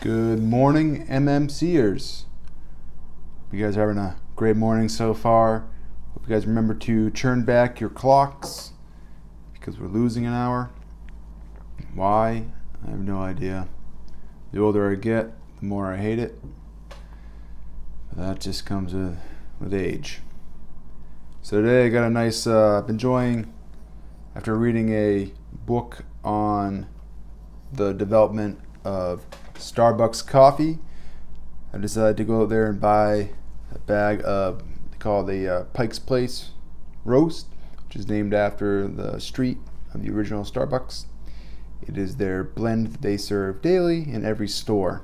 Good morning, MMCers. Hope you guys are having a great morning so far. Hope you guys remember to turn back your clocks because we're losing an hour. Why? I have no idea. The older I get, the more I hate it. That just comes with age. So today I got a nice, I've been enjoying, after reading a book on the development of Starbucks coffee, I decided to go out there and buy a bag of, they call the Pike's Place Roast, which is named after the street of the original Starbucks. It is their blend that they serve daily in every store.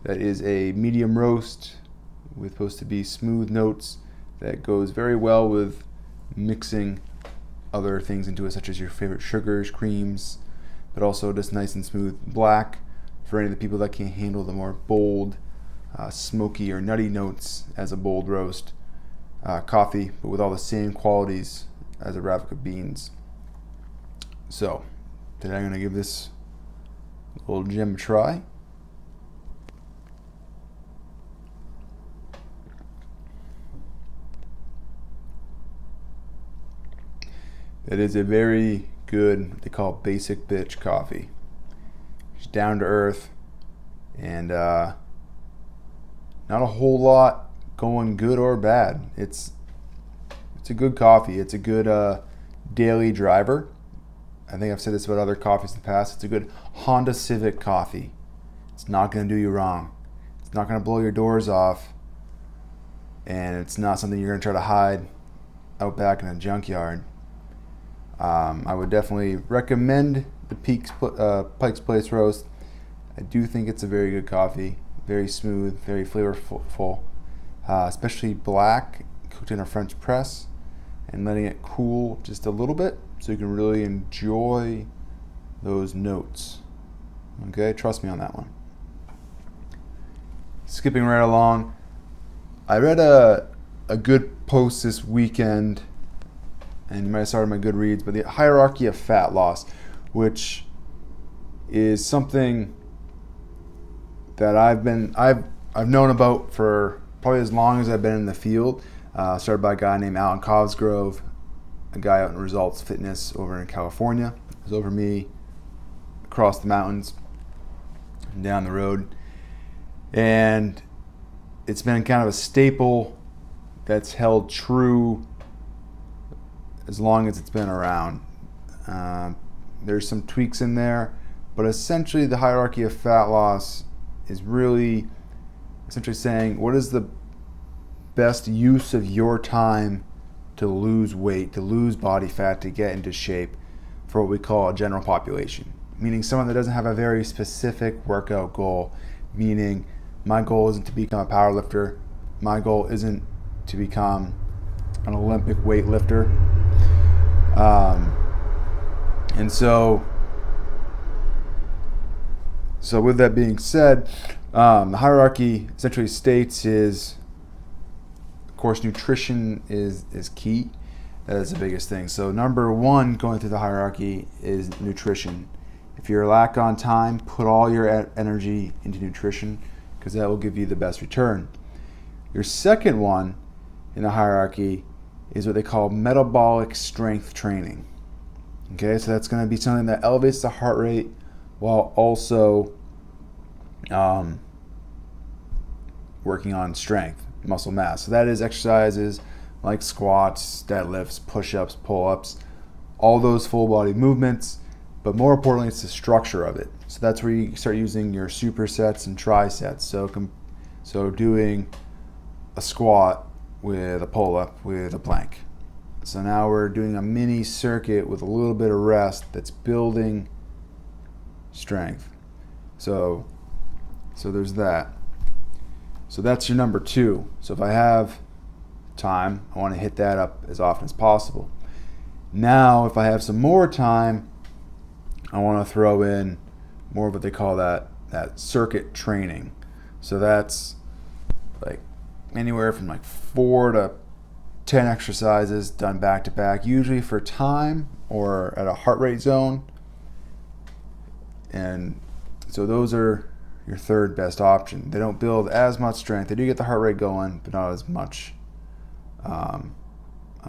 That is a medium roast with supposed to be smooth notes that goes very well with mixing other things into it, such as your favorite sugars, creams, but also just nice and smooth black for any of the people that can handle the more bold, smoky or nutty notes as a bold roast coffee, but with all the same qualities as Arabica beans. So today I'm going to give this little gem a try. It is a very good, what they call basic bitch coffee. It's down to earth and not a whole lot going good or bad. It's a good coffee. It's a good daily driver. I think I've said this about other coffees in the past. It's a good Honda Civic coffee. It's not going to do you wrong. It's not going to blow your doors off. And it's not something you're going to try to hide out back in a junkyard. I would definitely recommend the Pike's Place Roast. I do think it's a very good coffee. Very smooth, very flavorful. Especially black, cooked in a French press and letting it cool just a little bit so you can really enjoy those notes. Okay, trust me on that one. Skipping right along, I read a good post this weekend, and you might have started my Goodreads, but the hierarchy of fat loss, which is something that I've known about for probably as long as I've been in the field. Started by a guy named Alan Cosgrove, a guy out in Results Fitness over in California. It was over me, across the mountains, and down the road. And it's been kind of a staple that's held true as long as it's been around. There's some tweaks in there, but essentially the hierarchy of fat loss is really essentially saying what is the best use of your time to lose weight, to lose body fat, to get into shape for what we call a general population. Meaning someone that doesn't have a very specific workout goal, meaning my goal isn't to become a power lifter, my goal isn't to become an Olympic weightlifter. And so with that being said, the hierarchy essentially states is, of course, nutrition is key. That is the biggest thing. So number one going through the hierarchy is nutrition. If you're lack on time, put all your energy into nutrition because that will give you the best return. Your second one in the hierarchy is what they call metabolic strength training. Okay, so that's going to be something that elevates the heart rate while also working on strength, muscle mass. So that is exercises like squats, deadlifts, push-ups, pull-ups, all those full body movements, but more importantly, it's the structure of it. So that's where you start using your supersets and trisets. So doing a squat with a pull-up with a plank. So now we're doing a mini circuit with a little bit of rest that's building strength. So there's that. So that's your number two. So if I have time, I want to hit that up as often as possible. Now, if I have some more time, I want to throw in more of what they call that circuit training. So that's like anywhere from like 4 to 10 exercises done back to back, usually for time or at a heart rate zone. And so those are your third best option. They don't build as much strength. They do get the heart rate going, but not as much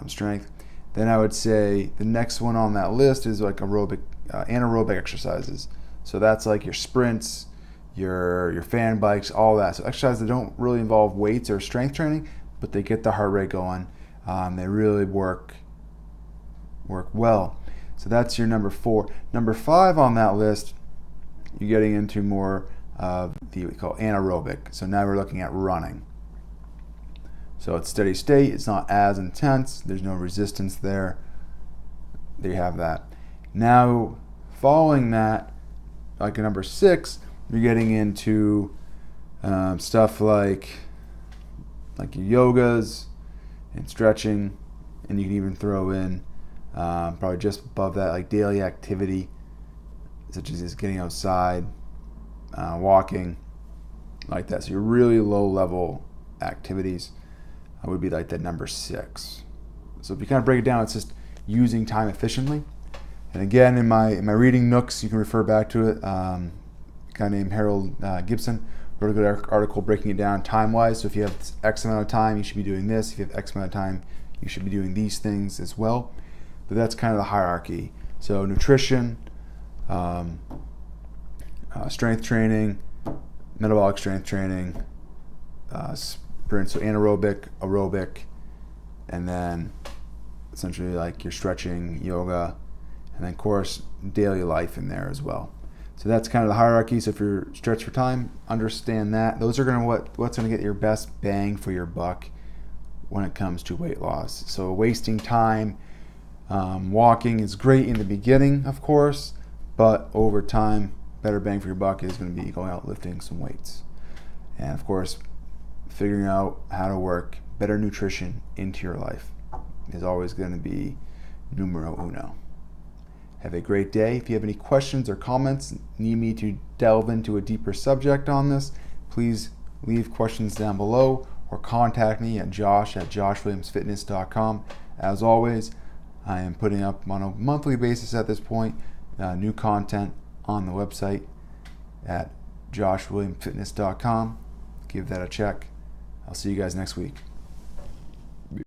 strength. Then I would say the next one on that list is like anaerobic exercises. So that's like your sprints, your fan bikes, all that. So exercises that don't really involve weights or strength training, but they get the heart rate going. They really work well. So that's your number 4. Number 5 on that list, you're getting into more of what we call anaerobic. So now we're looking at running. So it's steady state. It's not as intense. There's no resistance there. There you have that. Now, following that, like a number 6, you're getting into stuff like your yogas and stretching, and you can even throw in probably just above that, like daily activity, such as just getting outside, walking, like that. So your really low level activities would be like that number 6. So if you kind of break it down, it's just using time efficiently. And again, in my reading nooks, you can refer back to it. A guy named Harold Gibson wrote a good article breaking it down time-wise. So if you have X amount of time, you should be doing this. If you have X amount of time, you should be doing these things as well. But that's kind of the hierarchy. So nutrition, strength training, metabolic strength training, sprint, so anaerobic, aerobic, and then essentially like your stretching, yoga, and then of course daily life in there as well. So that's kind of the hierarchy. So if you're stretched for time, understand that. Those are what's going to get your best bang for your buck when it comes to weight loss. So wasting time walking is great in the beginning, of course, but over time, better bang for your buck is going to be going out lifting some weights. And of course, figuring out how to work better nutrition into your life is always going to be numero uno. Have a great day. If you have any questions or comments, need me to delve into a deeper subject on this, please leave questions down below or contact me at josh@joshwilliamsfitness.com. As always, I am putting up on a monthly basis at this point new content on the website at joshwilliamsfitness.com. Give that a check. I'll see you guys next week.